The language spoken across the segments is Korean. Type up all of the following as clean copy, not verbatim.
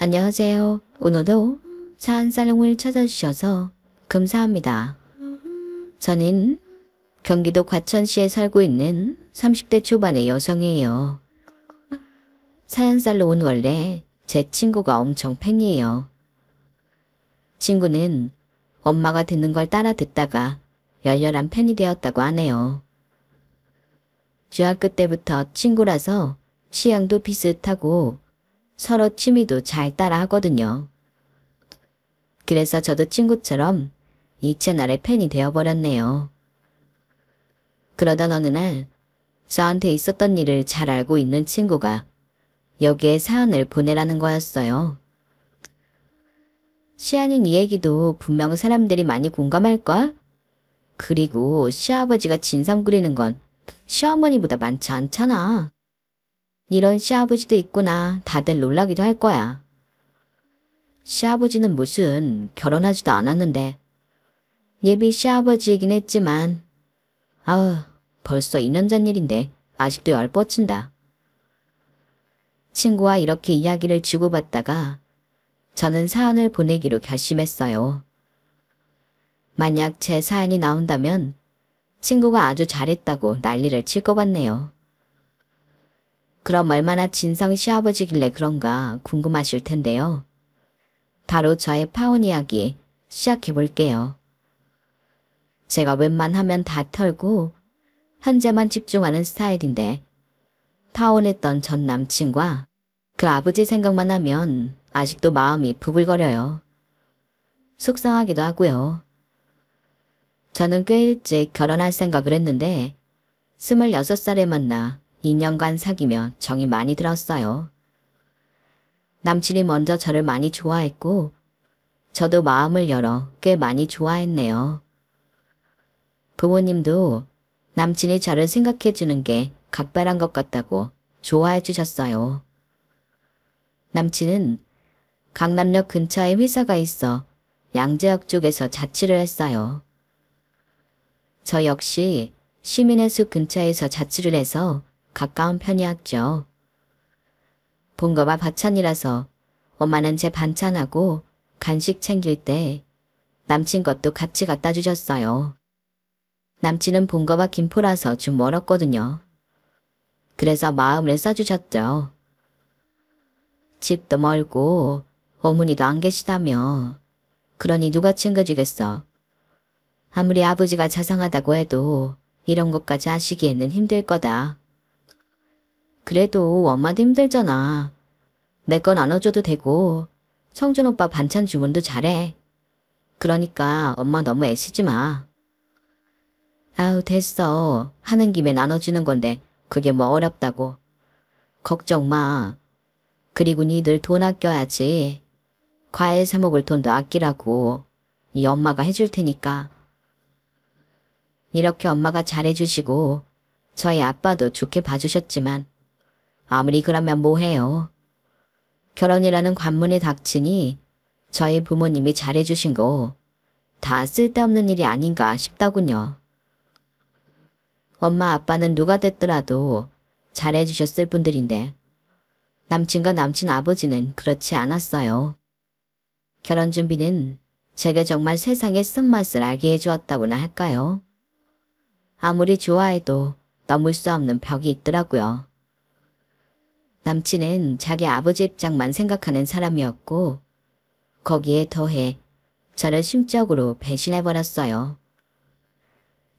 안녕하세요. 오늘도 사한살롱을 찾아주셔서 감사합니다. 저는 경기도 과천시에 살고 있는 30대 초반의 여성이에요. 사한살롱은 원래 제 친구가 엄청 팬이에요. 친구는 엄마가 듣는 걸 따라 듣다가 열렬한 팬이 되었다고 하네요. 중학교 때부터 친구라서 취향도 비슷하고 서로 취미도 잘 따라 하거든요. 그래서 저도 친구처럼 이 채널의 팬이 되어버렸네요. 그러던 어느 날 저한테 있었던 일을 잘 알고 있는 친구가 여기에 사연을 보내라는 거였어요. 시아는 이 얘기도 분명 사람들이 많이 공감할걸? 그리고 시아버지가 진상 부리는 건 시어머니보다 많지 않잖아. 이런 시아버지도 있구나 다들 놀라기도 할 거야. 시아버지는 무슨 결혼하지도 않았는데 예비 시아버지이긴 했지만 아우 벌써 2년 전 일인데 아직도 열뻗친다. 친구와 이렇게 이야기를 주고받다가 저는 사연을 보내기로 결심했어요. 만약 제 사연이 나온다면 친구가 아주 잘했다고 난리를 칠 것 같네요. 그럼 얼마나 진성 시아버지길래 그런가 궁금하실 텐데요. 바로 저의 파혼 이야기 시작해 볼게요. 제가 웬만하면 다 털고 현재만 집중하는 스타일인데 파혼했던 전 남친과 그 아버지 생각만 하면 아직도 마음이 부글거려요. 속상하기도 하고요. 저는 꽤 일찍 결혼할 생각을 했는데 26살에 만나 2년간 사귀며 정이 많이 들었어요. 남친이 먼저 저를 많이 좋아했고 저도 마음을 열어 꽤 많이 좋아했네요. 부모님도 남친이 저를 생각해주는 게 각별한 것 같다고 좋아해 주셨어요. 남친은 강남역 근처에 회사가 있어 양재역 쪽에서 자취를 했어요. 저 역시 시민의숲 근처에서 자취를 해서 가까운 편이었죠. 본가와 과천이라서 엄마는 제 반찬하고 간식 챙길 때 남친 것도 같이 갖다 주셨어요. 남친은 본가와 김포라서 좀 멀었거든요. 그래서 마음을 써주셨죠. 집도 멀고 어머니도 안 계시다며 그러니 누가 챙겨주겠어. 아무리 아버지가 자상하다고 해도 이런 것까지 하시기에는 힘들 거다. 그래도 엄마도 힘들잖아. 내 건 나눠줘도 되고 성준 오빠 반찬 주문도 잘해. 그러니까 엄마 너무 애쓰지 마. 아우 됐어. 하는 김에 나눠주는 건데 그게 뭐 어렵다고. 걱정 마. 그리고 니들 돈 아껴야지. 과일 사 먹을 돈도 아끼라고. 이 엄마가 해줄 테니까. 이렇게 엄마가 잘해주시고 저희 아빠도 좋게 봐주셨지만 아무리 그러면 뭐해요. 결혼이라는 관문에 닥치니 저희 부모님이 잘해주신 거 다 쓸데없는 일이 아닌가 싶더군요. 엄마 아빠는 누가 됐더라도 잘해주셨을 분들인데 남친과 남친 아버지는 그렇지 않았어요. 결혼 준비는 제게 정말 세상의 쓴맛을 알게 해주었다고나 할까요? 아무리 좋아해도 넘을 수 없는 벽이 있더라고요. 남친은 자기 아버지 입장만 생각하는 사람이었고 거기에 더해 저를 심적으로 배신해버렸어요.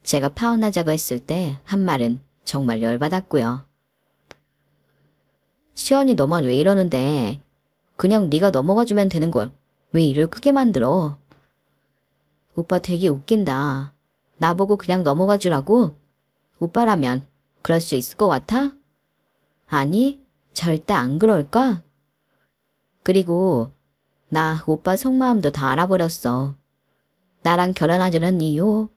제가 파혼하자고 했을 때 한 말은 정말 열받았고요. 시연이 너만 왜 이러는데 그냥 네가 넘어가주면 되는 걸 왜 일을 크게 만들어. 오빠 되게 웃긴다. 나보고 그냥 넘어가주라고? 오빠라면 그럴 수 있을 것 같아? 아니 절대 안 그럴까? 그리고 나 오빠 속마음도 다 알아버렸어. 나랑 결혼하자는 이유?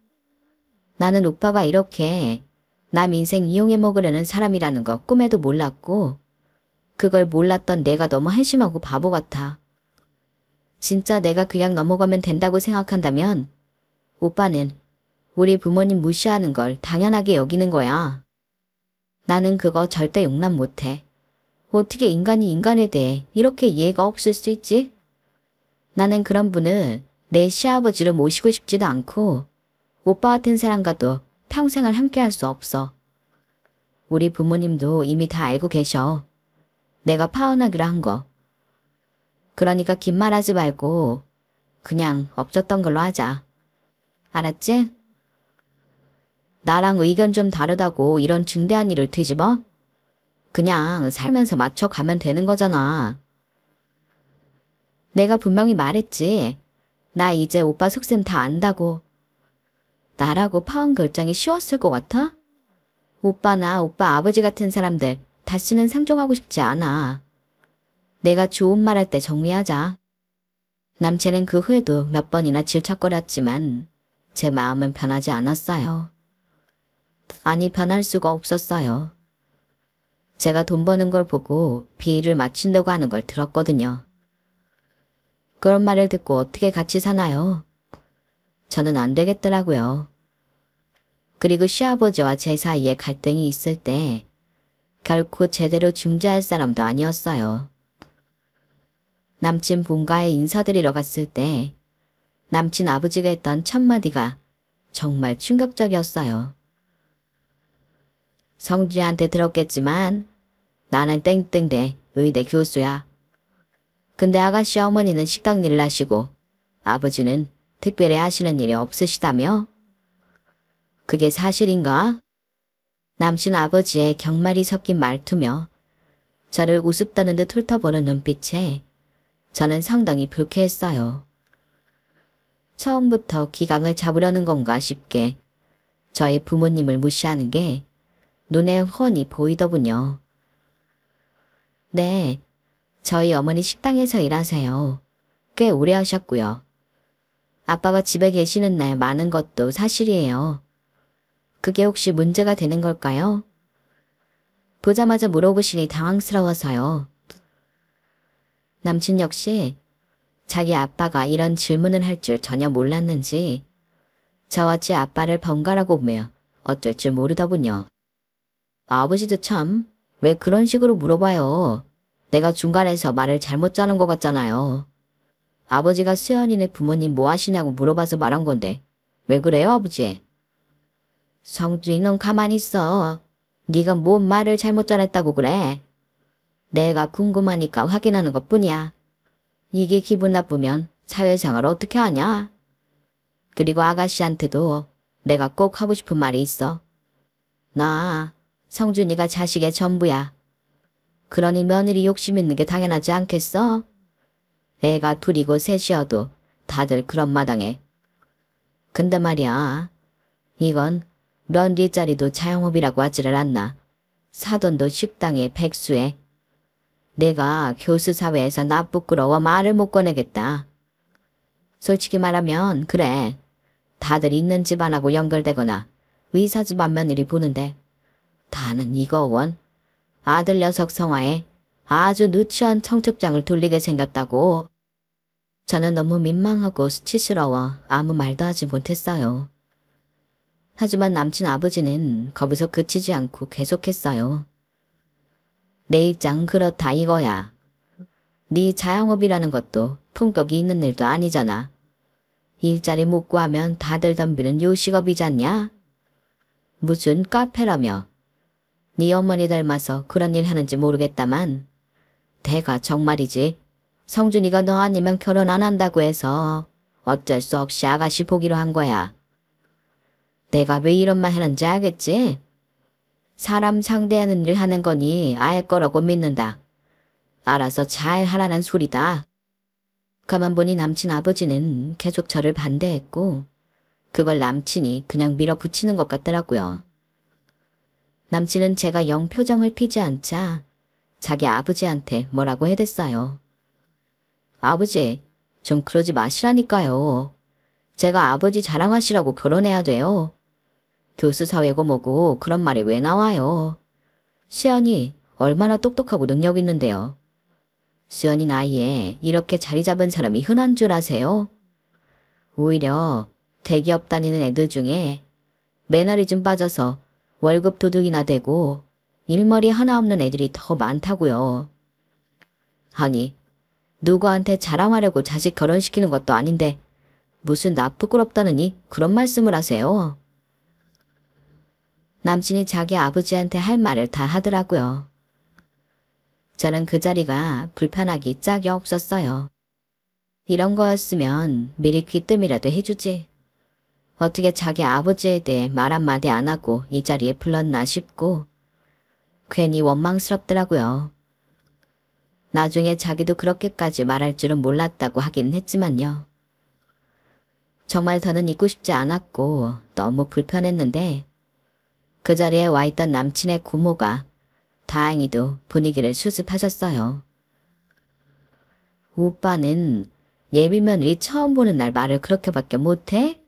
나는 오빠가 이렇게 남 인생 이용해 먹으려는 사람이라는 거 꿈에도 몰랐고 그걸 몰랐던 내가 너무 한심하고 바보 같아. 진짜 내가 그냥 넘어가면 된다고 생각한다면 오빠는 우리 부모님 무시하는 걸 당연하게 여기는 거야. 나는 그거 절대 용납 못해. 어떻게 인간이 인간에 대해 이렇게 이해가 없을 수 있지? 나는 그런 분을 내 시아버지로 모시고 싶지도 않고 오빠 같은 사람과도 평생을 함께할 수 없어. 우리 부모님도 이미 다 알고 계셔. 내가 파혼하기로 한 거. 그러니까 긴 말하지 말고 그냥 없었던 걸로 하자. 알았지? 나랑 의견 좀 다르다고 이런 중대한 일을 뒤집어? 그냥 살면서 맞춰가면 되는 거잖아. 내가 분명히 말했지. 나 이제 오빠 속셈 다 안다고. 나라고 파혼 결정이 쉬웠을 것 같아? 오빠나 오빠 아버지 같은 사람들 다시는 상종하고 싶지 않아. 내가 좋은 말 할 때 정리하자. 남친은 그 후에도 몇 번이나 질척거렸지만 제 마음은 변하지 않았어요. 아니, 변할 수가 없었어요. 제가 돈 버는 걸 보고 비위를 맞춘다고 하는 걸 들었거든요. 그런 말을 듣고 어떻게 같이 사나요? 저는 안 되겠더라고요. 그리고 시아버지와 제 사이에 갈등이 있을 때 결코 제대로 중재할 사람도 아니었어요. 남친 본가에 인사드리러 갔을 때 남친 아버지가 했던 첫마디가 정말 충격적이었어요. 성주한테 들었겠지만 나는 땡땡대 의대 교수야. 근데 아가씨 어머니는 식당 일을 하시고 아버지는 특별히 하시는 일이 없으시다며? 그게 사실인가? 남친 아버지의 경말이 섞인 말투며 저를 우습 떠는 듯 훑어보는 눈빛에 저는 상당히 불쾌했어요. 처음부터 기강을 잡으려는 건가 싶게 저희 부모님을 무시하는 게 눈에 훤히 보이더군요. 네, 저희 어머니 식당에서 일하세요. 꽤 오래 하셨고요. 아빠가 집에 계시는 날 많은 것도 사실이에요. 그게 혹시 문제가 되는 걸까요? 보자마자 물어보시니 당황스러워서요. 남친 역시 자기 아빠가 이런 질문을 할 줄 전혀 몰랐는지 저와 제 아빠를 번갈아고 보며 어쩔 줄 모르더군요. 아버지도 참 왜 그런 식으로 물어봐요. 내가 중간에서 말을 잘못 자른 것 같잖아요. 아버지가 수연이네 부모님 뭐 하시냐고 물어봐서 말한 건데 왜 그래요, 아버지? 성준이 넌 가만히 있어. 네가 뭔 말을 잘못 잘했다고 그래. 내가 궁금하니까 확인하는 것뿐이야. 이게 기분 나쁘면 사회생활 어떻게 하냐? 그리고 아가씨한테도 내가 꼭 하고 싶은 말이 있어. 나 성준이가 자식의 전부야. 그러니 며느리 욕심 있는 게 당연하지 않겠어? 애가 둘이고 셋이어도 다들 그런 마당에. 근데 말이야, 이건 며느리짜리도 자영업이라고 하지를 않나. 사돈도 식당에 백수에. 내가 교수 사회에서 나 부끄러워 말을 못 꺼내겠다. 솔직히 말하면 그래. 다들 있는 집안하고 연결되거나 의사 집안 며느리 보는데 다는 이거 원. 아들 녀석 성화에 아주 누추한 청첩장을 돌리게 생겼다고. 저는 너무 민망하고 수치스러워 아무 말도 하지 못했어요. 하지만 남친 아버지는 거기서 그치지 않고 계속했어요. 내 입장 그렇다 이거야. 네 자영업이라는 것도 품격이 있는 일도 아니잖아. 일자리 못 구하면 다들 덤비는 요식업이잖냐? 무슨 카페라며. 네 어머니 닮아서 그런 일 하는지 모르겠다만 대가 정말이지. 성준이가 너 아니면 결혼 안 한다고 해서 어쩔 수 없이 아가씨 보기로 한 거야. 내가 왜 이런 말 하는지 알겠지? 사람 상대하는 일 하는 거니 알 거라고 믿는다. 알아서 잘 하라는 소리다. 가만 보니 남친 아버지는 계속 저를 반대했고 그걸 남친이 그냥 밀어붙이는 것 같더라고요. 남친은 제가 영 표정을 피지 않자 자기 아버지한테 뭐라고 해댔어요. 아버지, 좀 그러지 마시라니까요. 제가 아버지 자랑하시라고 결혼해야 돼요. 교수 사회고 뭐고 그런 말이 왜 나와요. 수연이 얼마나 똑똑하고 능력 있는데요. 수연이 나이에 이렇게 자리 잡은 사람이 흔한 줄 아세요? 오히려 대기업 다니는 애들 중에 매너리즘 빠져서 월급 도둑이나 되고 일머리 하나 없는 애들이 더 많다고요. 아니, 누구한테 자랑하려고 자식 결혼시키는 것도 아닌데 무슨 나 부끄럽다느니 그런 말씀을 하세요. 남친이 자기 아버지한테 할 말을 다 하더라고요. 저는 그 자리가 불편하기 짝이 없었어요. 이런 거였으면 미리 귀뜸이라도 해주지. 어떻게 자기 아버지에 대해 말 한마디 안 하고 이 자리에 불렀나 싶고 괜히 원망스럽더라고요. 나중에 자기도 그렇게까지 말할 줄은 몰랐다고 하긴 했지만요. 정말 더는 있고 싶지 않았고 너무 불편했는데 그 자리에 와 있던 남친의 고모가 다행히도 분위기를 수습하셨어요. 오빠는 예비며느리 처음 보는 날 말을 그렇게밖에 못해?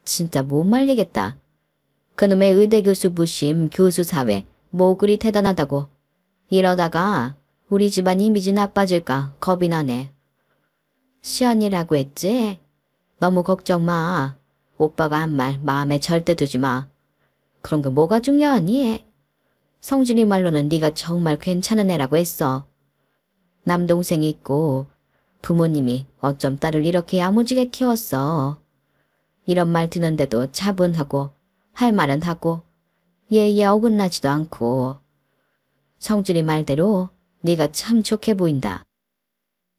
진짜 못 말리겠다. 그놈의 의대 교수 부심 교수 사회 뭐 그리 대단하다고. 이러다가 우리 집안 이미지 나빠질까 겁이 나네. 시연이라고 했지? 너무 걱정 마. 오빠가 한 말 마음에 절대 두지 마. 그런 거 뭐가 중요하니? 성진이 말로는 네가 정말 괜찮은 애라고 했어. 남동생이 있고 부모님이 어쩜 딸을 이렇게 야무지게 키웠어. 이런 말 듣는데도 차분하고 할 말은 하고 예의에 어긋나지도 않고 성진이 말대로 네가 참 좋게 보인다.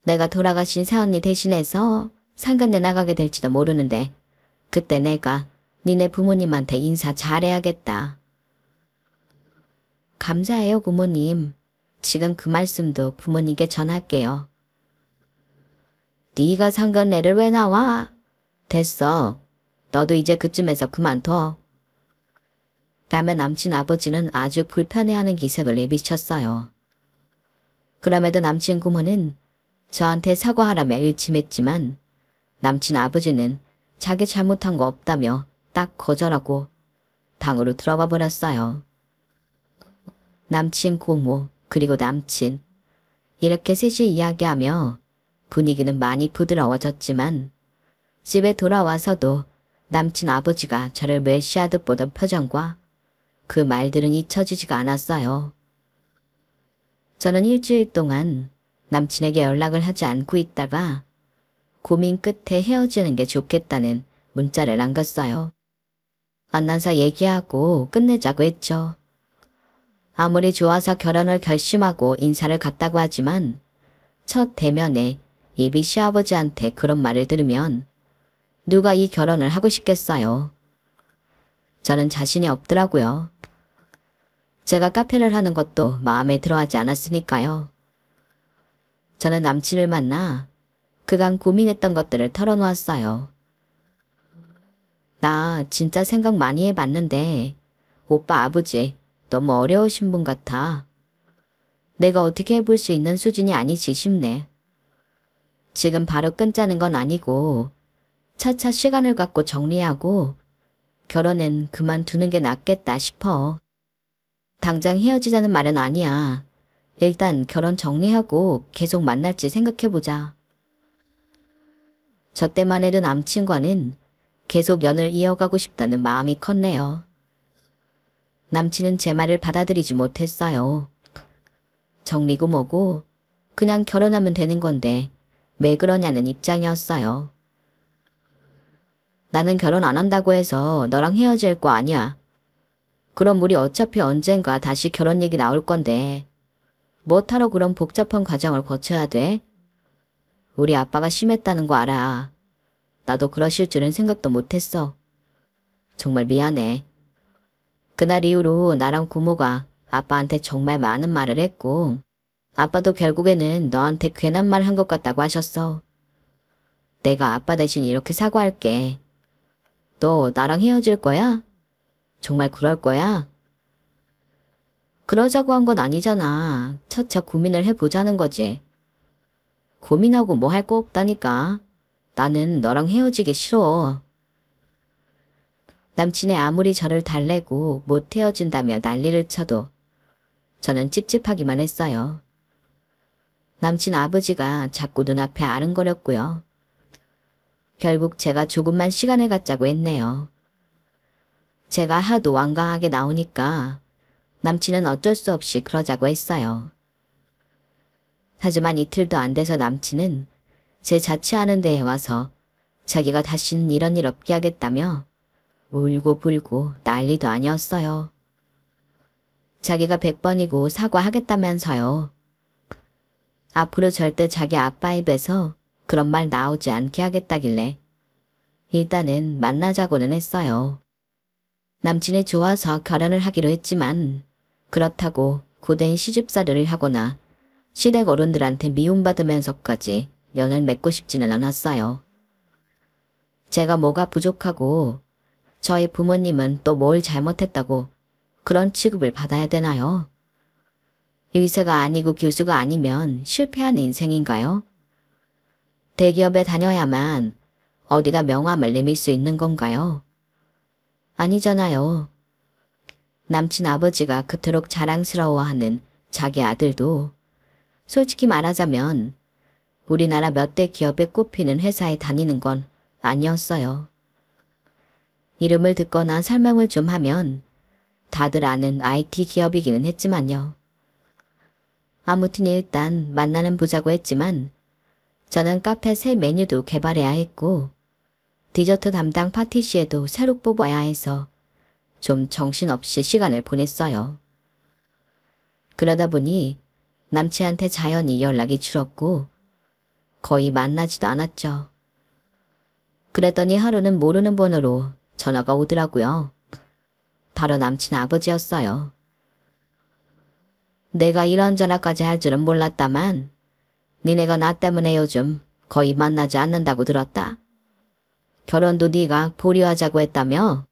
내가 돌아가신 새언니 대신해서 상간내 나가게 될지도 모르는데 그때 내가 니네 부모님한테 인사 잘해야겠다. 감사해요 부모님. 지금 그 말씀도 부모님께 전할게요. 네가 상간내를 왜 나와? 됐어. 너도 이제 그쯤에서 그만둬. 라며 남친 아버지는 아주 불편해하는 기색을 내비쳤어요. 그럼에도 남친 고모는 저한테 사과하라며 일침했지만 남친 아버지는 자기 잘못한 거 없다며 딱 거절하고 방으로 들어가 버렸어요. 남친 고모 그리고 남친 이렇게 셋이 이야기하며 분위기는 많이 부드러워졌지만 집에 돌아와서도 남친 아버지가 저를 멸시하듯 보던 표정과 그 말들은 잊혀지지가 않았어요. 저는 일주일 동안 남친에게 연락을 하지 않고 있다가 고민 끝에 헤어지는 게 좋겠다는 문자를 남겼어요. 만나서 얘기하고 끝내자고 했죠. 아무리 좋아서 결혼을 결심하고 인사를 갔다고 하지만 첫 대면에 예비 시아버지한테 그런 말을 들으면 누가 이 결혼을 하고 싶겠어요. 저는 자신이 없더라고요. 제가 카페를 하는 것도 마음에 들어하지 않았으니까요. 저는 남친을 만나 그간 고민했던 것들을 털어놓았어요. 나 진짜 생각 많이 해봤는데 오빠 아버지 너무 어려우신 분 같아. 내가 어떻게 해볼 수 있는 수준이 아니지 싶네. 지금 바로 끊자는 건 아니고 차차 시간을 갖고 정리하고 결혼은 그만두는 게 낫겠다 싶어. 당장 헤어지자는 말은 아니야. 일단 결혼 정리하고 계속 만날지 생각해보자. 저 때만 해도 남친과는 계속 연을 이어가고 싶다는 마음이 컸네요. 남친은 제 말을 받아들이지 못했어요. 정리고 뭐고 그냥 결혼하면 되는 건데 왜 그러냐는 입장이었어요. 나는 결혼 안 한다고 해서 너랑 헤어질 거 아니야. 그럼 우리 어차피 언젠가 다시 결혼 얘기 나올 건데 뭐하러 그런 복잡한 과정을 거쳐야 돼? 우리 아빠가 심했다는 거 알아. 나도 그러실 줄은 생각도 못했어. 정말 미안해. 그날 이후로 나랑 고모가 아빠한테 정말 많은 말을 했고 아빠도 결국에는 너한테 괜한 말 한 것 같다고 하셨어. 내가 아빠 대신 이렇게 사과할게. 너 나랑 헤어질 거야? 정말 그럴 거야? 그러자고 한 건 아니잖아. 차차 고민을 해보자는 거지. 고민하고 뭐 할 거 없다니까. 나는 너랑 헤어지기 싫어. 남친이 아무리 저를 달래고 못 헤어진다며 난리를 쳐도 저는 찝찝하기만 했어요. 남친 아버지가 자꾸 눈앞에 아른거렸고요. 결국 제가 조금만 시간을 갖자고 했네요. 제가 하도 완강하게 나오니까 남친은 어쩔 수 없이 그러자고 했어요. 하지만 이틀도 안 돼서 남친은 제 자취하는 데에 와서 자기가 다시는 이런 일 없게 하겠다며 울고 불고 난리도 아니었어요. 자기가 100번이고 사과하겠다면서요. 앞으로 절대 자기 아빠 입에서 그런 말 나오지 않게 하겠다길래 일단은 만나자고는 했어요. 남친이 좋아서 결혼을 하기로 했지만 그렇다고 고된 시집살이를 하거나 시댁 어른들한테 미움받으면서까지 연을 맺고 싶지는 않았어요. 제가 뭐가 부족하고 저희 부모님은 또 뭘 잘못했다고 그런 취급을 받아야 되나요? 의사가 아니고 교수가 아니면 실패한 인생인가요? 대기업에 다녀야만 어디가 명함을 내밀 수 있는 건가요? 아니잖아요. 남친 아버지가 그토록 자랑스러워하는 자기 아들도 솔직히 말하자면 우리나라 몇 대 기업에 꼽히는 회사에 다니는 건 아니었어요. 이름을 듣거나 설명을 좀 하면 다들 아는 IT 기업이기는 했지만요. 아무튼 일단 만나는 보자고 했지만 저는 카페 새 메뉴도 개발해야 했고 디저트 담당 파티시에도 새로 뽑아야 해서 좀 정신없이 시간을 보냈어요. 그러다 보니 남친한테 자연히 연락이 줄었고 거의 만나지도 않았죠. 그랬더니 하루는 모르는 번호로 전화가 오더라고요. 바로 남친 아버지였어요. 내가 이런 전화까지 할 줄은 몰랐다만 니네가 나 때문에 요즘 거의 만나지 않는다고 들었다. 결혼도 네가 보류하자고 했다며?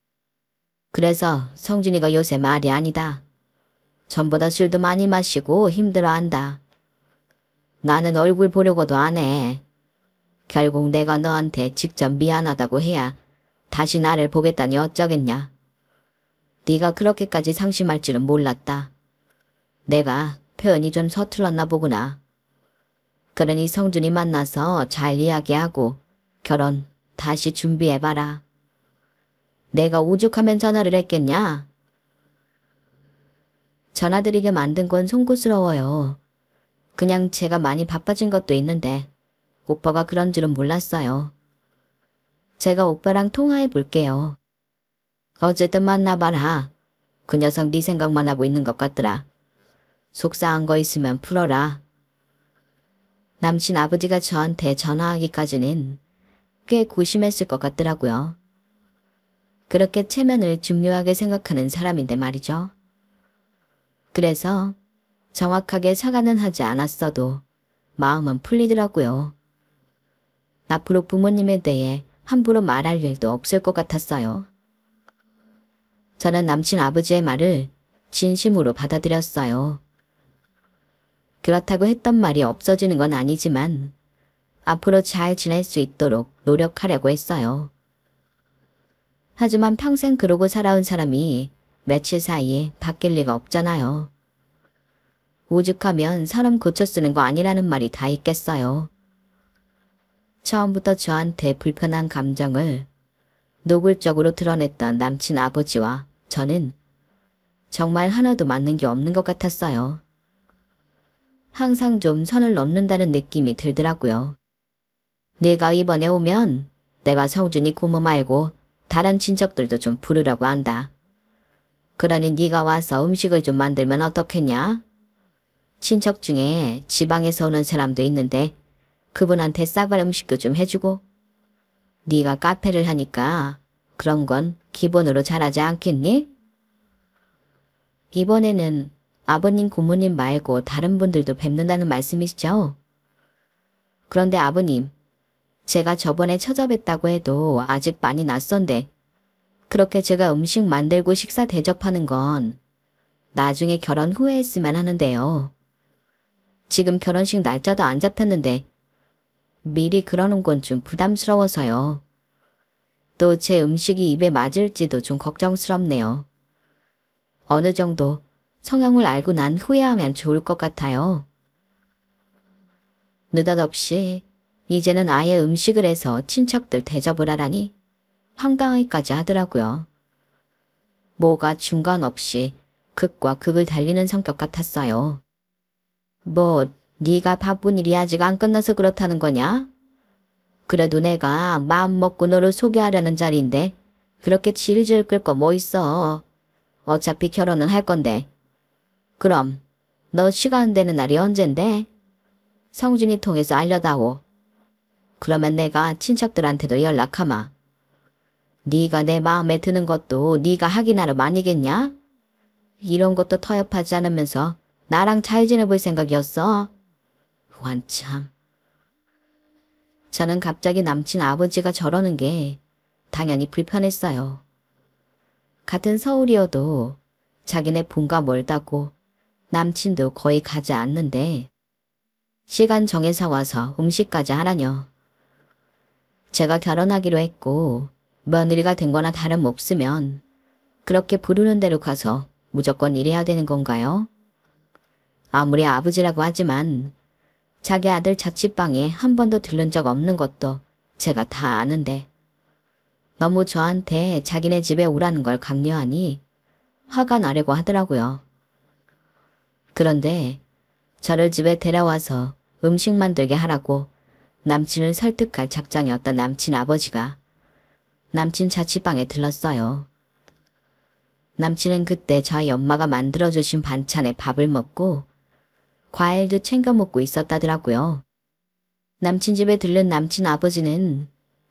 그래서 성준이가 요새 말이 아니다. 전보다 술도 많이 마시고 힘들어한다. 나는 얼굴 보려고도 안 해. 결국 내가 너한테 직접 미안하다고 해야 다시 나를 보겠다니 어쩌겠냐. 네가 그렇게까지 상심할 줄은 몰랐다. 내가 표현이 좀 서툴렀나 보구나. 그러니 성준이 만나서 잘 이야기하고 결혼 다시 준비해봐라. 내가 오죽하면 전화를 했겠냐? 전화드리게 만든 건 송구스러워요. 그냥 제가 많이 바빠진 것도 있는데 오빠가 그런 줄은 몰랐어요. 제가 오빠랑 통화해 볼게요. 어쨌든 만나봐라. 그 녀석 네 생각만 하고 있는 것 같더라. 속상한 거 있으면 풀어라. 남친 아버지가 저한테 전화하기까지는 꽤 고심했을 것 같더라고요. 그렇게 체면을 중요하게 생각하는 사람인데 말이죠. 그래서 정확하게 사과는 하지 않았어도 마음은 풀리더라고요. 앞으로 부모님에 대해 함부로 말할 일도 없을 것 같았어요. 저는 남친 아버지의 말을 진심으로 받아들였어요. 그렇다고 했던 말이 없어지는 건 아니지만 앞으로 잘 지낼 수 있도록 노력하려고 했어요. 하지만 평생 그러고 살아온 사람이 며칠 사이에 바뀔 리가 없잖아요. 오죽하면 사람 고쳐 쓰는 거 아니라는 말이 다 있겠어요. 처음부터 저한테 불편한 감정을 노골적으로 드러냈던 남친 아버지와 저는 정말 하나도 맞는 게 없는 것 같았어요. 항상 좀 선을 넘는다는 느낌이 들더라고요. 네가 이번에 오면 내가 성준이 고모 말고 다른 친척들도 좀 부르라고 한다. 그러니 네가 와서 음식을 좀 만들면 어떻겠냐? 친척 중에 지방에서 오는 사람도 있는데 그분한테 쌀밥 음식도 좀 해주고 네가 카페를 하니까 그런 건 기본으로 잘하지 않겠니? 이번에는 아버님 고모님 말고 다른 분들도 뵙는다는 말씀이시죠? 그런데 아버님, 제가 저번에 찾아뵀다고 해도 아직 많이 낯선데 그렇게 제가 음식 만들고 식사 대접하는 건 나중에 결혼 후에 했으면 하는데요. 지금 결혼식 날짜도 안 잡혔는데 미리 그러는 건 좀 부담스러워서요. 또 제 음식이 입에 맞을지도 좀 걱정스럽네요. 어느 정도 성향을 알고 난 후에 하면 좋을 것 같아요. 느닷없이 이제는 아예 음식을 해서 친척들 대접을 하라니 한가하기까지 하더라고요. 뭐가 중간 없이 극과 극을 달리는 성격 같았어요. 뭐 네가 바쁜 일이 아직 안 끝나서 그렇다는 거냐? 그래도 내가 마음 먹고 너를 소개하려는 자리인데 그렇게 질질 끌 거 뭐 있어. 어차피 결혼은 할 건데. 그럼 너 시간 되는 날이 언젠데? 성준이 통해서 알려다오. 그러면 내가 친척들한테도 연락하마. 네가 내 마음에 드는 것도 네가 하기 나름 아니겠냐? 이런 것도 터협하지 않으면서 나랑 잘 지내볼 생각이었어. 완참. 저는 갑자기 남친 아버지가 저러는 게 당연히 불편했어요. 같은 서울이어도 자기네 본가 멀다고 남친도 거의 가지 않는데 시간 정해서 와서 음식까지 하라뇨. 제가 결혼하기로 했고 며느리가 된 거나 다름없으면 그렇게 부르는 대로 가서 무조건 일해야 되는 건가요? 아무리 아버지라고 하지만 자기 아들 자취방에 한 번도 들른 적 없는 것도 제가 다 아는데 너무 저한테 자기네 집에 오라는 걸 강요하니 화가 나려고 하더라고요. 그런데 저를 집에 데려와서 음식 만들게 하라고 남친을 설득할 작정이었던 남친 아버지가 남친 자취방에 들렀어요. 남친은 그때 저희 엄마가 만들어주신 반찬에 밥을 먹고 과일도 챙겨 먹고 있었다더라고요. 남친 집에 들른 남친 아버지는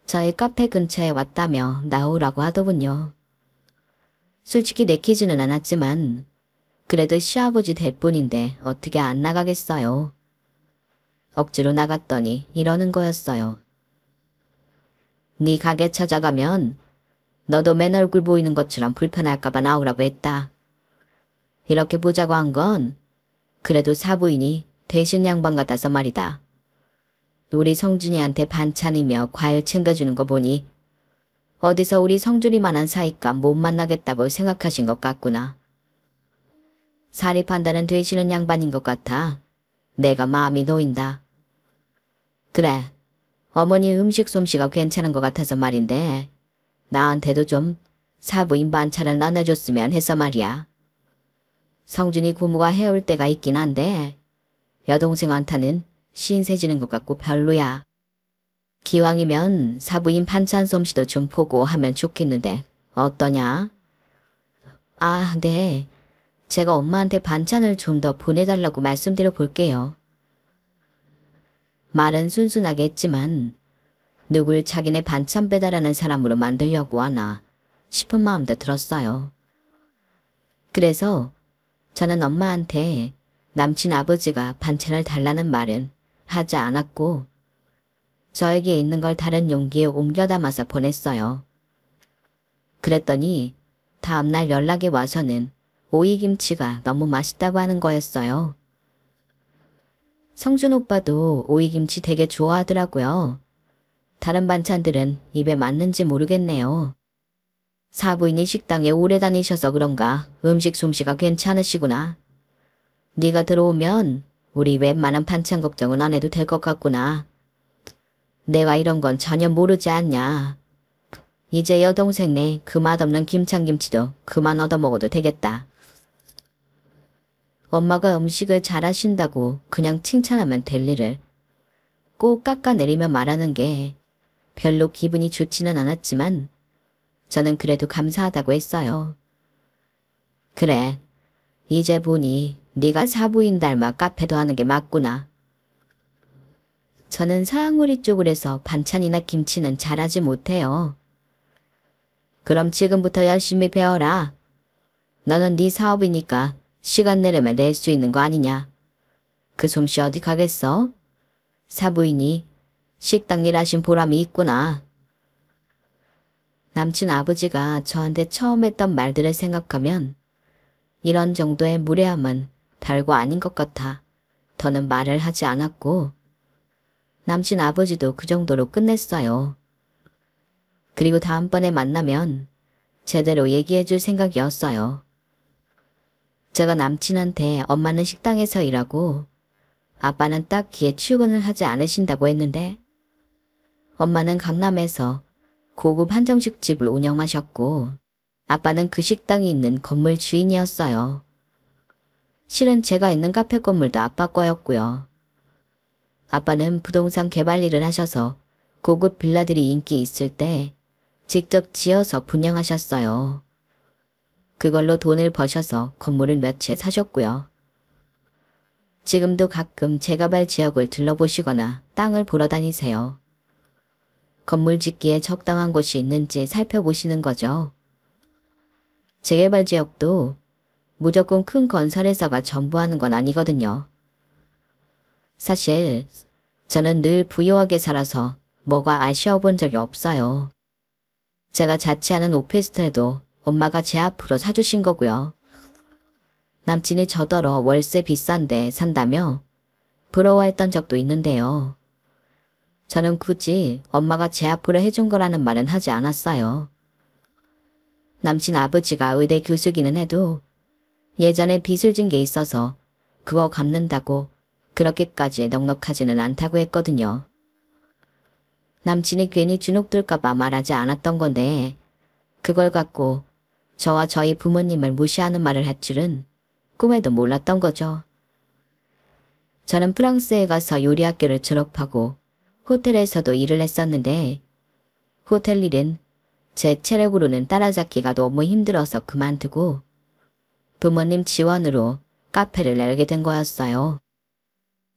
저희 카페 근처에 왔다며 나오라고 하더군요. 솔직히 내키지는 않았지만 그래도 시아버지 될 뿐인데 어떻게 안 나가겠어요. 억지로 나갔더니 이러는 거였어요. 네 가게 찾아가면 너도 맨 얼굴 보이는 것처럼 불편할까봐 나오라고 했다. 이렇게 보자고 한 건 그래도 사부인이 대신 양반 같아서 말이다. 우리 성준이한테 반찬이며 과일 챙겨주는 거 보니 어디서 우리 성준이만한 사이가 못 만나겠다고 생각하신 것 같구나. 사리 판단은 되시는 양반인 것 같아 내가 마음이 놓인다. 그래, 어머니 음식 솜씨가 괜찮은 것 같아서 말인데 나한테도 좀 사부인 반찬을 나눠줬으면 해서 말이야. 성준이 고모가 해올 때가 있긴 한데 여동생한테는 신세지는 것 같고 별로야. 기왕이면 사부인 반찬 솜씨도 좀 보고 하면 좋겠는데 어떠냐? 아, 네. 제가 엄마한테 반찬을 좀 더 보내달라고 말씀드려 볼게요. 말은 순순하게 했지만 누굴 자기네 반찬 배달하는 사람으로 만들려고 하나 싶은 마음도 들었어요. 그래서 저는 엄마한테 남친 아버지가 반찬을 달라는 말은 하지 않았고 저에게 있는 걸 다른 용기에 옮겨 담아서 보냈어요. 그랬더니 다음날 연락이 와서는 오이김치가 너무 맛있다고 하는 거였어요. 성준 오빠도 오이김치 되게 좋아하더라고요. 다른 반찬들은 입에 맞는지 모르겠네요. 사부인이 식당에 오래 다니셔서 그런가 음식 솜씨가 괜찮으시구나. 네가 들어오면 우리 웬만한 반찬 걱정은 안 해도 될 것 같구나. 내가 이런 건 전혀 모르지 않냐. 이제 여동생네 그 맛없는 김창김치도 그만 얻어먹어도 되겠다. 엄마가 음식을 잘하신다고 그냥 칭찬하면 될 일을 꼭 깎아내리며 말하는 게 별로 기분이 좋지는 않았지만 저는 그래도 감사하다고 했어요. 그래, 이제 보니 네가 사부인 닮아 카페도 하는 게 맞구나. 저는 사항우리 쪽을 해서 반찬이나 김치는 잘하지 못해요. 그럼 지금부터 열심히 배워라. 너는 네 사업이니까 시간 내려면 낼 수 있는 거 아니냐. 그 솜씨 어디 가겠어? 사부인이 식당 일 하신 보람이 있구나. 남친 아버지가 저한테 처음 했던 말들을 생각하면 이런 정도의 무례함은 별거 아닌 것 같아 더는 말을 하지 않았고 남친 아버지도 그 정도로 끝냈어요. 그리고 다음번에 만나면 제대로 얘기해 줄 생각이었어요. 제가 남친한테 엄마는 식당에서 일하고 아빠는 딱히 출근을 하지 않으신다고 했는데 엄마는 강남에서 고급 한정식 집을 운영하셨고 아빠는 그 식당이 있는 건물 주인이었어요. 실은 제가 있는 카페 건물도 아빠 거였고요. 아빠는 부동산 개발 일을 하셔서 고급 빌라들이 인기 있을 때 직접 지어서 분양하셨어요. 그걸로 돈을 버셔서 건물을 몇 채 사셨고요. 지금도 가끔 재개발 지역을 들러보시거나 땅을 보러 다니세요. 건물 짓기에 적당한 곳이 있는지 살펴보시는 거죠. 재개발 지역도 무조건 큰 건설회사가 전부 하는 건 아니거든요. 사실 저는 늘 부유하게 살아서 뭐가 아쉬워 본 적이 없어요. 제가 자취하는 오피스텔도 엄마가 제 앞으로 사주신 거고요. 남친이 저더러 월세 비싼데 산다며 부러워했던 적도 있는데요. 저는 굳이 엄마가 제 앞으로 해준 거라는 말은 하지 않았어요. 남친 아버지가 의대 교수기는 해도 예전에 빚을 진 게 있어서 그거 갚는다고 그렇게까지 넉넉하지는 않다고 했거든요. 남친이 괜히 주눅들까봐 말하지 않았던 건데 그걸 갖고 저와 저희 부모님을 무시하는 말을 할 줄은 꿈에도 몰랐던 거죠. 저는 프랑스에 가서 요리학교를 졸업하고 호텔에서도 일을 했었는데 호텔 일은 제 체력으로는 따라잡기가 너무 힘들어서 그만두고 부모님 지원으로 카페를 열게 된 거였어요.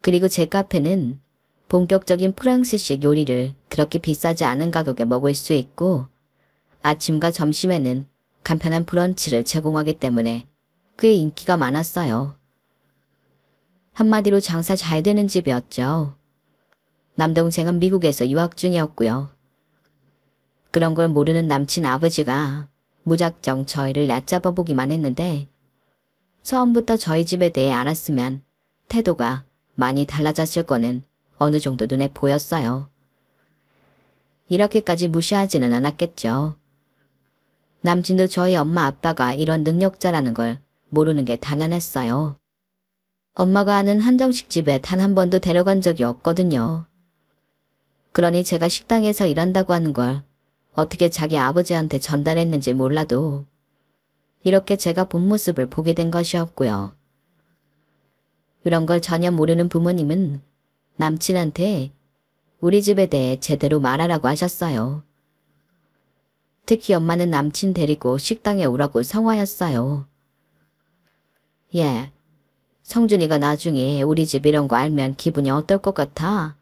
그리고 제 카페는 본격적인 프랑스식 요리를 그렇게 비싸지 않은 가격에 먹을 수 있고 아침과 점심에는 간편한 브런치를 제공하기 때문에 꽤 인기가 많았어요. 한마디로 장사 잘 되는 집이었죠. 남동생은 미국에서 유학 중이었고요. 그런 걸 모르는 남친 아버지가 무작정 저희를 얕잡아 보기만 했는데 처음부터 저희 집에 대해 알았으면 태도가 많이 달라졌을 거는 어느 정도 눈에 보였어요. 이렇게까지 무시하지는 않았겠죠. 남친도 저희 엄마 아빠가 이런 능력자라는 걸 모르는 게 당연했어요. 엄마가 아는 한정식 집에 단 한 번도 데려간 적이 없거든요. 그러니 제가 식당에서 일한다고 하는 걸 어떻게 자기 아버지한테 전달했는지 몰라도 이렇게 제가 본 모습을 보게 된 것이었고요. 이런 걸 전혀 모르는 부모님은 남친한테 우리 집에 대해 제대로 말하라고 하셨어요. 특히 엄마는 남친 데리고 식당에 오라고 성화였어요. 예, 성준이가 나중에 우리 집 이런 거 알면 기분이 어떨 것 같아?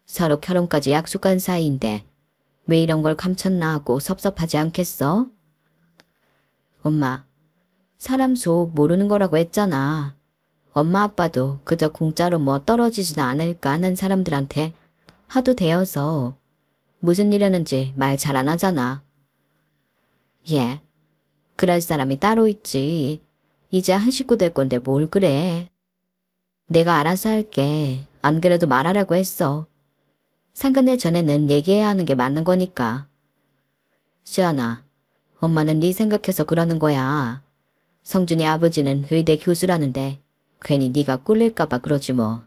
서로 결혼까지 약속한 사이인데 왜 이런 걸 감췄나 하고 섭섭하지 않겠어? 엄마, 사람 속 모르는 거라고 했잖아. 엄마 아빠도 그저 공짜로 뭐 떨어지지는 않을까 하는 사람들한테 하도 대여서 무슨 일이었는지 말 잘 안 하잖아. 예, 그럴 사람이 따로 있지. 이제 한 식구 될 건데 뭘 그래. 내가 알아서 할게. 안 그래도 말하라고 했어. 상견례 전에는 얘기해야 하는 게 맞는 거니까. 시연아, 엄마는 네 생각해서 그러는 거야. 성준이 아버지는 의대 교수라는데 괜히 네가 꿀릴까봐 그러지 뭐.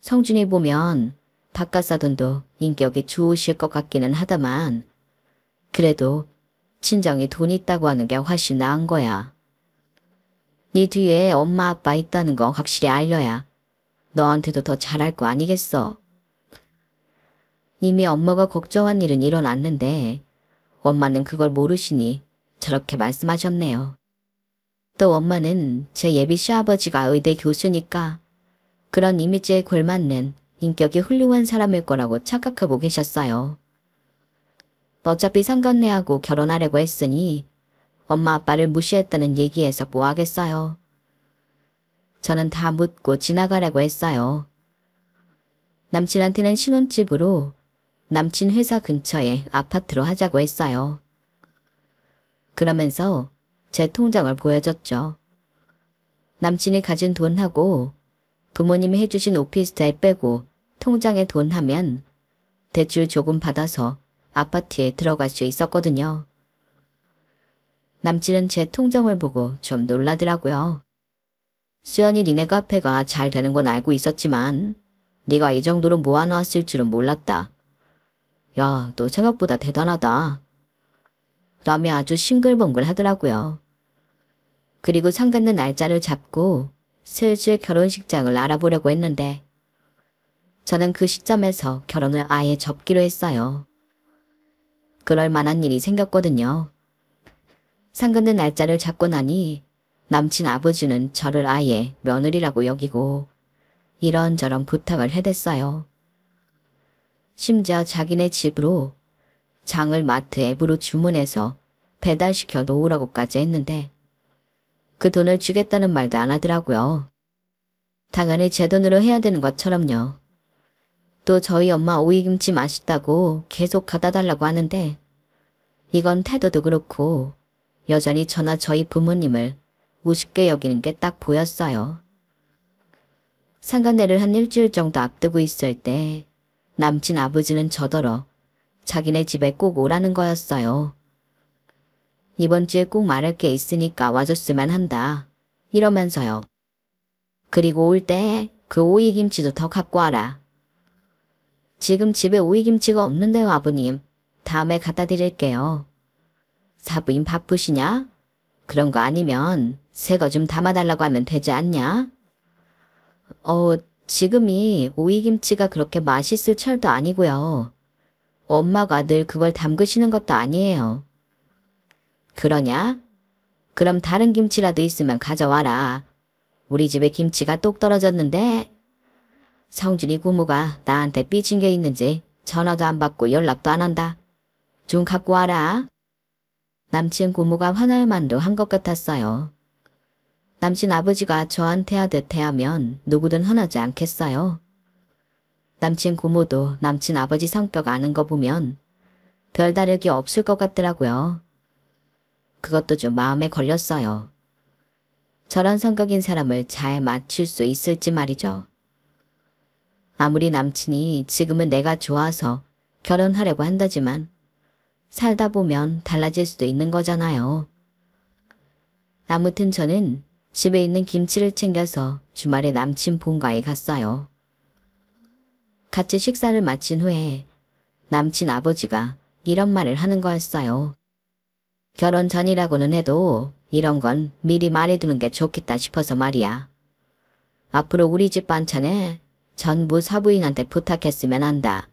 성준이 보면 바깥사돈도 인격이 좋으실 것 같기는 하다만 그래도 친정이 돈 있다고 하는 게 훨씬 나은 거야. 네 뒤에 엄마 아빠 있다는 거 확실히 알려야 너한테도 더 잘할 거 아니겠어. 이미 엄마가 걱정한 일은 일어났는데 엄마는 그걸 모르시니 저렇게 말씀하셨네요. 또 엄마는 제 예비 시아버지가 의대 교수니까 그런 이미지에 걸맞는 인격이 훌륭한 사람일 거라고 착각하고 계셨어요. 어차피 상견례하고 결혼하려고 했으니 엄마 아빠를 무시했다는 얘기에서 뭐 하겠어요. 저는 다 묻고 지나가려고 했어요. 남친한테는 신혼집으로 남친 회사 근처에 아파트로 하자고 했어요. 그러면서 제 통장을 보여줬죠. 남친이 가진 돈하고 부모님이 해주신 오피스텔 빼고 통장에 돈 하면 대출 조금 받아서 아파트에 들어갈 수 있었거든요. 남친은 제 통장을 보고 좀 놀라더라고요. 수연이 니네 카페가 잘 되는 건 알고 있었지만 네가 이 정도로 모아놓았을 줄은 몰랐다. 야, 너 생각보다 대단하다. 라며 아주 싱글벙글 하더라고요. 그리고 상견례 날짜를 잡고 슬슬 결혼식장을 알아보려고 했는데 저는 그 시점에서 결혼을 아예 접기로 했어요. 그럴 만한 일이 생겼거든요. 상견례 날짜를 잡고 나니 남친 아버지는 저를 아예 며느리라고 여기고 이런저런 부탁을 해댔어요. 심지어 자기네 집으로 장을 마트 앱으로 주문해서 배달시켜 놓으라고까지 했는데 그 돈을 주겠다는 말도 안 하더라고요. 당연히 제 돈으로 해야 되는 것처럼요. 또 저희 엄마 오이김치 맛있다고 계속 갖다 달라고 하는데 이건 태도도 그렇고 여전히 저나 저희 부모님을 우습게 여기는 게 딱 보였어요. 상간례를 한 일주일 정도 앞두고 있을 때 남친 아버지는 저더러 자기네 집에 꼭 오라는 거였어요. 이번 주에 꼭 말할 게 있으니까 와줬으면 한다. 이러면서요. 그리고 올 때 그 오이김치도 더 갖고 와라. 지금 집에 오이김치가 없는데요, 아버님. 다음에 갖다 드릴게요. 사부인 바쁘시냐? 그런 거 아니면 새 거 좀 담아달라고 하면 되지 않냐? 지금이 오이김치가 그렇게 맛있을 철도 아니고요. 엄마가 늘 그걸 담그시는 것도 아니에요. 그러냐? 그럼 다른 김치라도 있으면 가져와라. 우리 집에 김치가 똑 떨어졌는데 성준이 고모가 나한테 삐진 게 있는지 전화도 안 받고 연락도 안 한다. 좀 갖고 와라. 남친 고모가 화날 만도 한 것 같았어요. 남친 아버지가 저한테 하듯 대하면 누구든 화나지 않겠어요. 남친 고모도 남친 아버지 성격 아는 거 보면 별다르게 없을 것 같더라고요. 그것도 좀 마음에 걸렸어요. 저런 성격인 사람을 잘 맞출 수 있을지 말이죠. 아무리 남친이 지금은 내가 좋아서 결혼하려고 한다지만 살다 보면 달라질 수도 있는 거잖아요. 아무튼 저는 집에 있는 김치를 챙겨서 주말에 남친 본가에 갔어요. 같이 식사를 마친 후에 남친 아버지가 이런 말을 하는 거였어요. 결혼 전이라고는 해도 이런 건 미리 말해두는 게 좋겠다 싶어서 말이야. 앞으로 우리 집 반찬에 전부 사부인한테 부탁했으면 한다.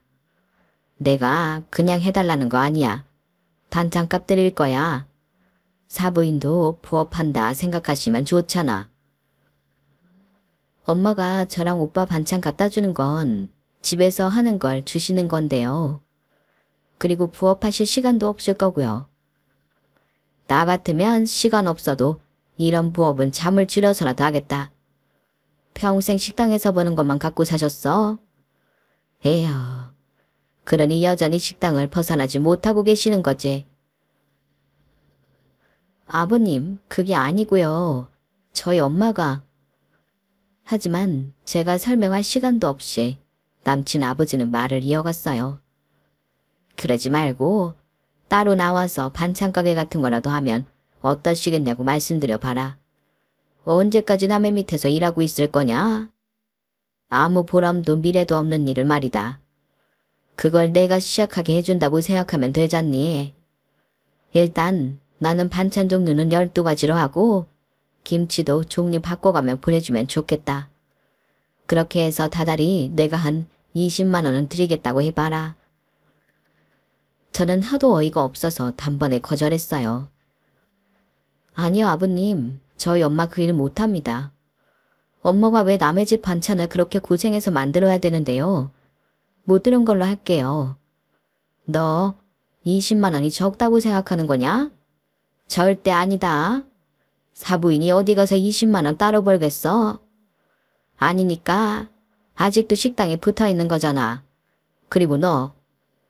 내가 그냥 해달라는 거 아니야. 반찬값 드릴 거야. 사부인도 부업한다 생각하시면 좋잖아. 엄마가 저랑 오빠 반찬 갖다 주는 건 집에서 하는 걸 주시는 건데요. 그리고 부업하실 시간도 없을 거고요. 나 같으면 시간 없어도 이런 부업은 잠을 줄여서라도 하겠다. 평생 식당에서 버는 것만 갖고 사셨어? 에휴, 그러니 여전히 식당을 벗어나지 못하고 계시는 거지. 아버님, 그게 아니고요. 저희 엄마가. 하지만 제가 설명할 시간도 없이 남친 아버지는 말을 이어갔어요. 그러지 말고 따로 나와서 반찬 가게 같은 거라도 하면 어떠시겠냐고 말씀드려 봐라. 언제까지 남의 밑에서 일하고 있을 거냐? 아무 보람도 미래도 없는 일을 말이다. 그걸 내가 시작하게 해준다고 생각하면 되잖니. 일단 나는 반찬 종류는 12가지로 하고 김치도 종류 바꿔가며 보내주면 좋겠다. 그렇게 해서 다달이 내가 한 20만 원은 드리겠다고 해봐라. 저는 하도 어이가 없어서 단번에 거절했어요. 아니요, 아버님. 저희 엄마 그 일 못합니다. 엄마가 왜 남의 집 반찬을 그렇게 고생해서 만들어야 되는데요. 못 들은 걸로 할게요. 너 20만 원이 적다고 생각하는 거냐? 절대 아니다. 사부인이 어디 가서 20만 원 따로 벌겠어? 아니니까 아직도 식당에 붙어 있는 거잖아. 그리고 너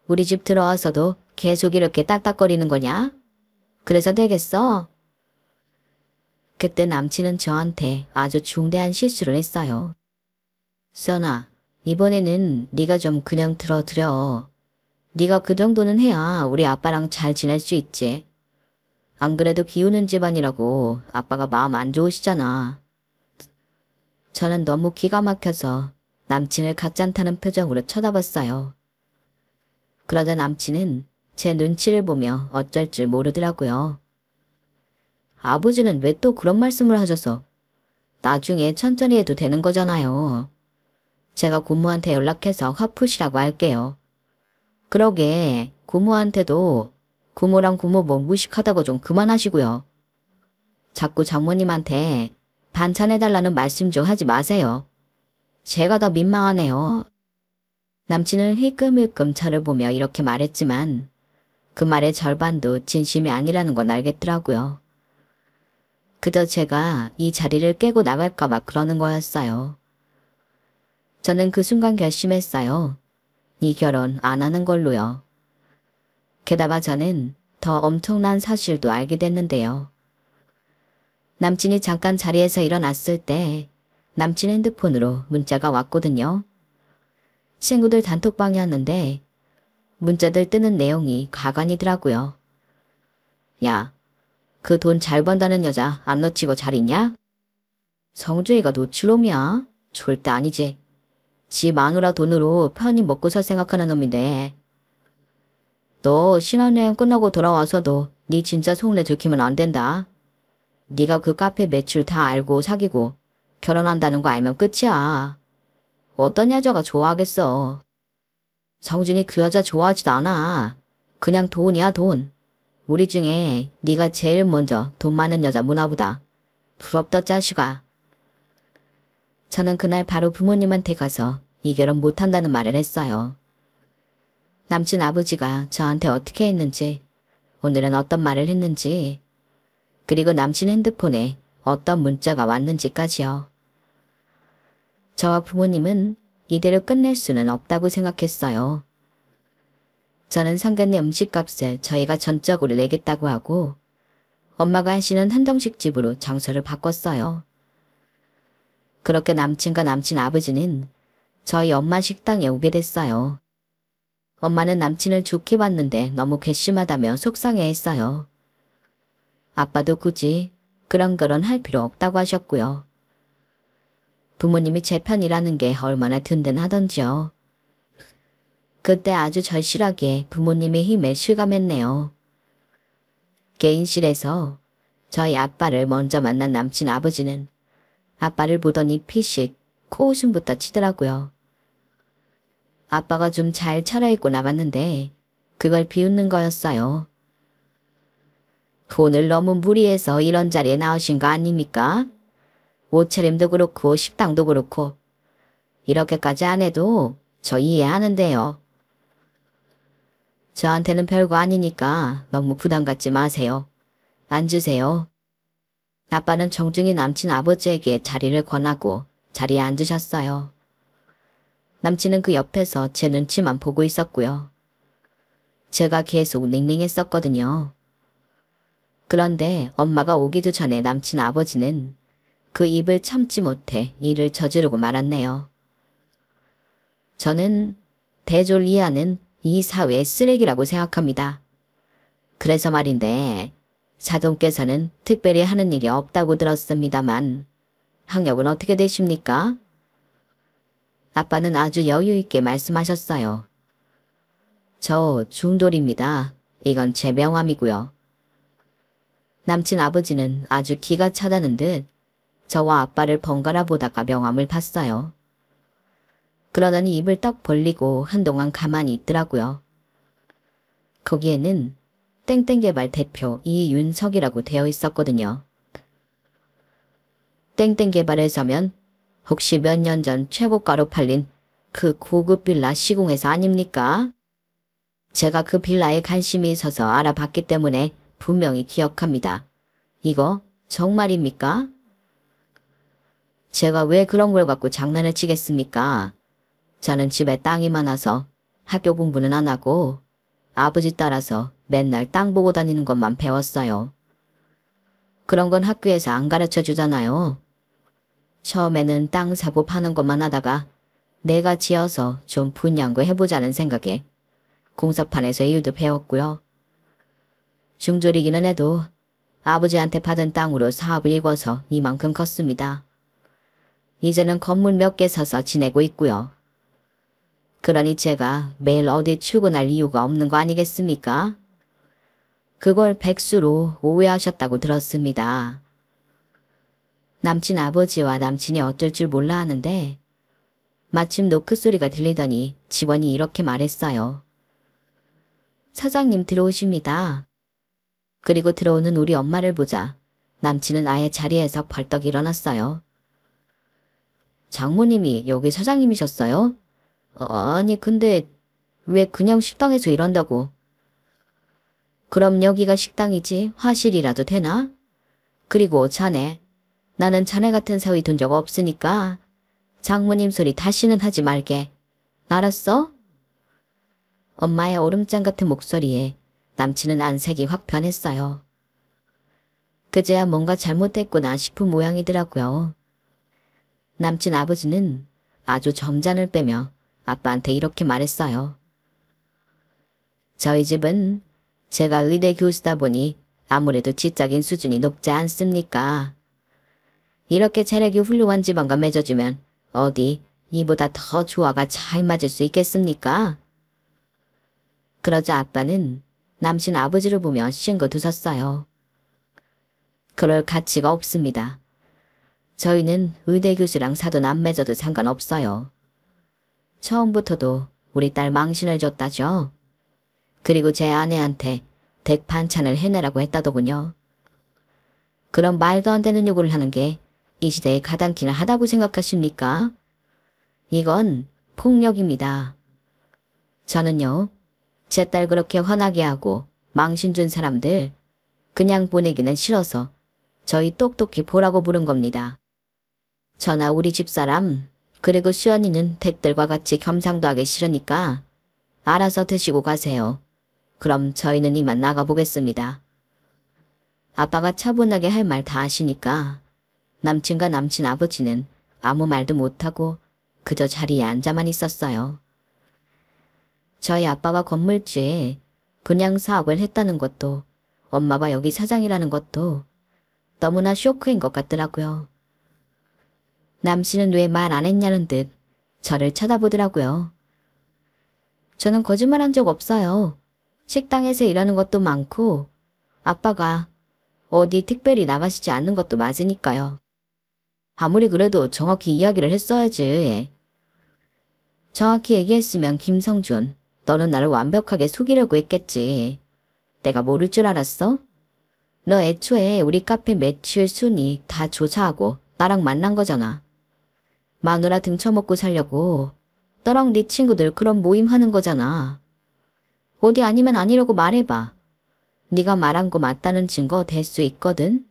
우리 집 들어와서도 계속 이렇게 딱딱거리는 거냐? 그래서 되겠어? 그때 남친은 저한테 아주 중대한 실수를 했어요. 선아, 이번에는 네가 좀 그냥 들어드려. 네가 그 정도는 해야 우리 아빠랑 잘 지낼 수 있지. 안 그래도 기우는 집안이라고 아빠가 마음 안 좋으시잖아. 저는 너무 기가 막혀서 남친을 가짠타는 표정으로 쳐다봤어요. 그러자 남친은 제 눈치를 보며 어쩔 줄 모르더라고요. 아버지는 왜 또 그런 말씀을 하셔서. 나중에 천천히 해도 되는 거잖아요. 제가 고모한테 연락해서 화 푸시라고 할게요. 그러게 고모한테도 고모랑 고모뭐 무식하다고 좀 그만하시고요. 자꾸 장모님한테 반찬해달라는 말씀 좀 하지 마세요. 제가 더 민망하네요. 남친은 힐끔힐끔 저를 보며 이렇게 말했지만 그 말의 절반도 진심이 아니라는 건 알겠더라고요. 그저 제가 이 자리를 깨고 나갈까봐 그러는 거였어요. 저는 그 순간 결심했어요. 이 결혼 안 하는 걸로요. 게다가 저는 더 엄청난 사실도 알게 됐는데요. 남친이 잠깐 자리에서 일어났을 때 남친 핸드폰으로 문자가 왔거든요. 친구들 단톡방이었는데 문자들 뜨는 내용이 가관이더라고요. 야, 그 돈 잘 번다는 여자 안 놓치고 잘 있냐? 성주이가 노출놈이야? 절대 아니지. 지 마누라 돈으로 편히 먹고 살 생각하는 놈인데. 너 신혼여행 끝나고 돌아와서도 네 진짜 속내 들키면 안 된다. 네가 그 카페 매출 다 알고 사귀고 결혼한다는 거 알면 끝이야. 어떤 여자가 좋아하겠어. 성준이 그 여자 좋아하지도 않아. 그냥 돈이야 돈. 우리 중에 네가 제일 먼저 돈 많은 여자 문화보다. 부럽다 자식아. 저는 그날 바로 부모님한테 가서 이 결혼 못한다는 말을 했어요. 남친 아버지가 저한테 어떻게 했는지, 오늘은 어떤 말을 했는지, 그리고 남친 핸드폰에 어떤 문자가 왔는지까지요. 저와 부모님은 이대로 끝낼 수는 없다고 생각했어요. 저는 상간의 음식값을 저희가 전적으로 내겠다고 하고 엄마가 하시는 한정식 집으로 장소를 바꿨어요. 그렇게 남친과 남친 아버지는 저희 엄마 식당에 오게 됐어요. 엄마는 남친을 좋게 봤는데 너무 괘씸하다며 속상해했어요. 아빠도 굳이 그런 할 필요 없다고 하셨고요. 부모님이 제 편이라는 게 얼마나 든든하던지요. 그때 아주 절실하게 부모님의 힘에 실감했네요. 개인실에서 저희 아빠를 먼저 만난 남친 아버지는 아빠를 보더니 피식 코웃음부터 치더라고요. 아빠가 좀 잘 차려입고 나갔는데 그걸 비웃는 거였어요. 오늘 너무 무리해서 이런 자리에 나오신 거 아닙니까? 옷차림도 그렇고 식당도 그렇고 이렇게까지 안 해도 저 이해하는데요. 저한테는 별거 아니니까 너무 부담 갖지 마세요. 앉으세요. 아빠는 정중히 남친 아버지에게 자리를 권하고 자리에 앉으셨어요. 남친은 그 옆에서 제 눈치만 보고 있었고요. 제가 계속 닝닝했었거든요. 그런데 엄마가 오기도 전에 남친 아버지는 그 입을 참지 못해 일을 저지르고 말았네요. 저는 대졸 이하는 이 사회의 쓰레기라고 생각합니다. 그래서 말인데 사돈께서는 특별히 하는 일이 없다고 들었습니다만 학력은 어떻게 되십니까? 아빠는 아주 여유있게 말씀하셨어요. 저 중졸입니다. 이건 제 명함이고요. 남친 아버지는 아주 기가 차다는 듯 저와 아빠를 번갈아 보다가 명함을 봤어요. 그러더니 입을 떡 벌리고 한동안 가만히 있더라고요. 거기에는 땡땡개발 대표 이윤석이라고 되어 있었거든요. 땡땡개발에서면 혹시 몇 년 전 최고가로 팔린 그 고급 빌라 시공회사 아닙니까? 제가 그 빌라에 관심이 있어서 알아봤기 때문에 분명히 기억합니다. 이거 정말입니까? 제가 왜 그런 걸 갖고 장난을 치겠습니까? 저는 집에 땅이 많아서 학교 공부는 안 하고 아버지 따라서 맨날 땅 보고 다니는 것만 배웠어요. 그런 건 학교에서 안 가르쳐 주잖아요. 처음에는 땅 사고 파는 것만 하다가 내가 지어서 좀 분양구 해보자는 생각에 공사판에서 일도 배웠고요. 중졸이기는 해도 아버지한테 받은 땅으로 사업을 이궈서 이만큼 컸습니다. 이제는 건물 몇 개 사서 지내고 있고요. 그러니 제가 매일 어디 출근할 이유가 없는 거 아니겠습니까? 그걸 백수로 오해하셨다고 들었습니다. 남친 아버지와 남친이 어쩔 줄 몰라 하는데 마침 노크 소리가 들리더니 직원이 이렇게 말했어요. 사장님 들어오십니다. 그리고 들어오는 우리 엄마를 보자 남친은 아예 자리에서 벌떡 일어났어요. 장모님이 여기 사장님이셨어요? 아니 근데 왜 그냥 식당에서 일한다고? 그럼 여기가 식당이지 화실이라도 되나? 그리고 자네, 나는 자네 같은 사위 둔 적 없으니까 장모님 소리 다시는 하지 말게. 알았어? 엄마의 얼음장 같은 목소리에 남친은 안색이 확 변했어요. 그제야 뭔가 잘못됐구나 싶은 모양이더라고요. 남친 아버지는 아주 점잔을 빼며 아빠한테 이렇게 말했어요. 저희 집은 제가 의대 교수다 보니 아무래도 지적인 수준이 높지 않습니까? 이렇게 재력이 훌륭한 집안과 맺어주면 어디 이보다 더 조화가 잘 맞을 수 있겠습니까? 그러자 아빠는 남친 아버지를 보며 싱긋 웃었어요. 그럴 가치가 없습니다. 저희는 의대 교수랑 사돈 안 맺어도 상관없어요. 처음부터도 우리 딸 망신을 줬다죠. 그리고 제 아내한테 댁 반찬을 해내라고 했다더군요. 그런 말도 안 되는 요구를 하는 게 이 시대에 가당키나 하다고 생각하십니까? 이건 폭력입니다. 저는요, 제 딸 그렇게 화나게 하고 망신 준 사람들 그냥 보내기는 싫어서 저희 똑똑히 보라고 부른 겁니다. 저나 우리 집사람 그리고 시언니는 댁들과 같이 겸상도 하기 싫으니까 알아서 드시고 가세요. 그럼 저희는 이만 나가보겠습니다. 아빠가 차분하게 할 말 다 하시니까 남친과 남친 아버지는 아무 말도 못하고 그저 자리에 앉아만 있었어요. 저희 아빠가 건물주에 분양 사업을 했다는 것도 엄마가 여기 사장이라는 것도 너무나 쇼크인 것 같더라고요. 남친은 왜 말 안 했냐는 듯 저를 쳐다보더라고요. 저는 거짓말한 적 없어요. 식당에서 일하는 것도 많고 아빠가 어디 특별히 나가시지 않는 것도 맞으니까요. 아무리 그래도 정확히 이야기를 했어야지. 정확히 얘기했으면 김성준, 너는 나를 완벽하게 속이려고 했겠지. 내가 모를 줄 알았어? 너 애초에 우리 카페 매출 순위 다 조사하고 나랑 만난 거잖아. 마누라 등쳐먹고 살려고 너랑 네 친구들 그런 모임 하는 거잖아. 어디 아니면 아니라고 말해봐. 네가 말한 거 맞다는 증거 될 수 있거든.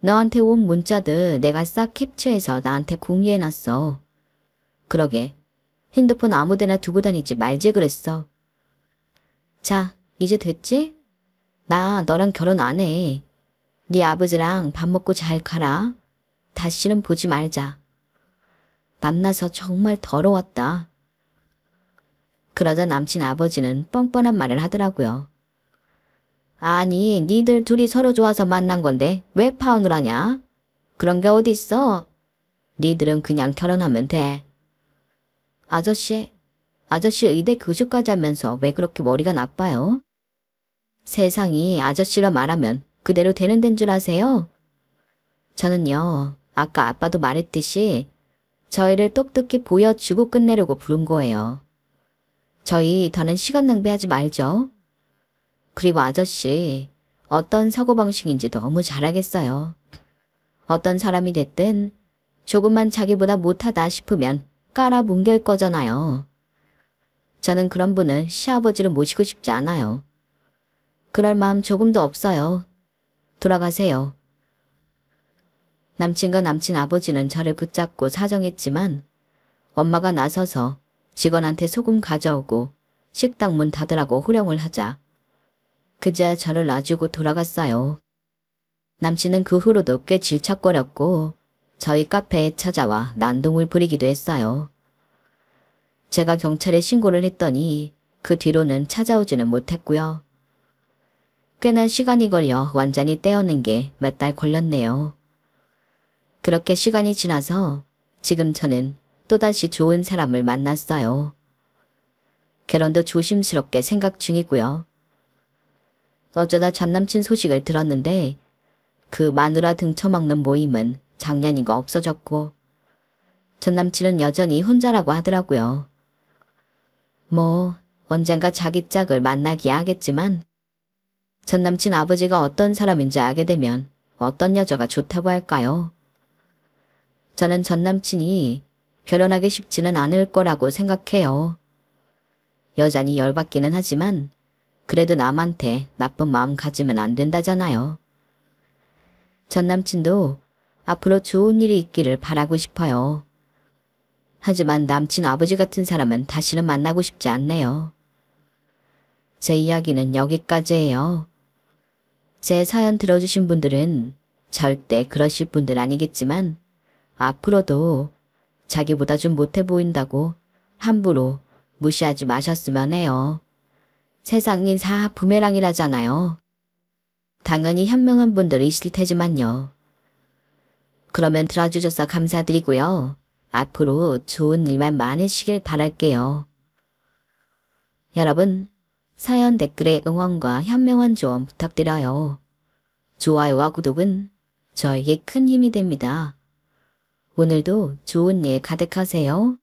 너한테 온 문자들 내가 싹 캡처해서 나한테 공유해놨어. 그러게 핸드폰 아무데나 두고 다니지 말지 그랬어. 자, 이제 됐지? 나 너랑 결혼 안 해. 네 아버지랑 밥 먹고 잘 가라. 다시는 보지 말자. 만나서 정말 더러웠다. 그러자 남친 아버지는 뻔뻔한 말을 하더라고요. 아니, 니들 둘이 서로 좋아서 만난 건데 왜 파혼을 하냐? 그런 게 어딨어? 니들은 그냥 결혼하면 돼. 아저씨 의대 교수까지 하면서 왜 그렇게 머리가 나빠요? 세상이 아저씨라 말하면 그대로 되는 데인 줄 아세요? 저는요, 아까 아빠도 말했듯이 저희를 똑똑히 보여주고 끝내려고 부른 거예요. 저희 더는 시간 낭비하지 말죠. 그리고 아저씨, 어떤 사고방식인지 너무 잘 알겠어요. 어떤 사람이 됐든 조금만 자기보다 못하다 싶으면 깔아뭉갤 거잖아요. 저는 그런 분을 시아버지로 모시고 싶지 않아요. 그럴 마음 조금도 없어요. 돌아가세요. 남친과 남친 아버지는 저를 붙잡고 사정했지만 엄마가 나서서 직원한테 소금 가져오고 식당 문 닫으라고 호령을 하자 그제야 저를 놔주고 돌아갔어요. 남친은 그 후로도 꽤 질척거렸고 저희 카페에 찾아와 난동을 부리기도 했어요. 제가 경찰에 신고를 했더니 그 뒤로는 찾아오지는 못했고요. 꽤나 시간이 걸려 완전히 떼어낸 게 몇 달 걸렸네요. 그렇게 시간이 지나서 지금 저는 또다시 좋은 사람을 만났어요. 결혼도 조심스럽게 생각 중이고요. 어쩌다 전남친 소식을 들었는데 그 마누라 등쳐먹는 모임은 작년이고 없어졌고 전남친은 여전히 혼자라고 하더라고요. 뭐 언젠가 자기 짝을 만나기야 하겠지만 전남친 아버지가 어떤 사람인지 알게 되면 어떤 여자가 좋다고 할까요? 저는 전남친이 결혼하기 쉽지는 않을 거라고 생각해요. 여전히 열받기는 하지만 그래도 남한테 나쁜 마음 가지면 안 된다잖아요. 전남친도 앞으로 좋은 일이 있기를 바라고 싶어요. 하지만 남친 아버지 같은 사람은 다시는 만나고 싶지 않네요. 제 이야기는 여기까지예요. 제 사연 들어주신 분들은 절대 그러실 분들 아니겠지만 앞으로도 자기보다 좀 못해 보인다고 함부로 무시하지 마셨으면 해요. 세상이 다 부메랑이라잖아요. 당연히 현명한 분들이 있을 테지만요. 그러면 들어주셔서 감사드리고요. 앞으로 좋은 일만 많으시길 바랄게요. 여러분, 사연 댓글에 응원과 현명한 조언 부탁드려요. 좋아요와 구독은 저에게 큰 힘이 됩니다. 오늘도 좋은 일 가득하세요.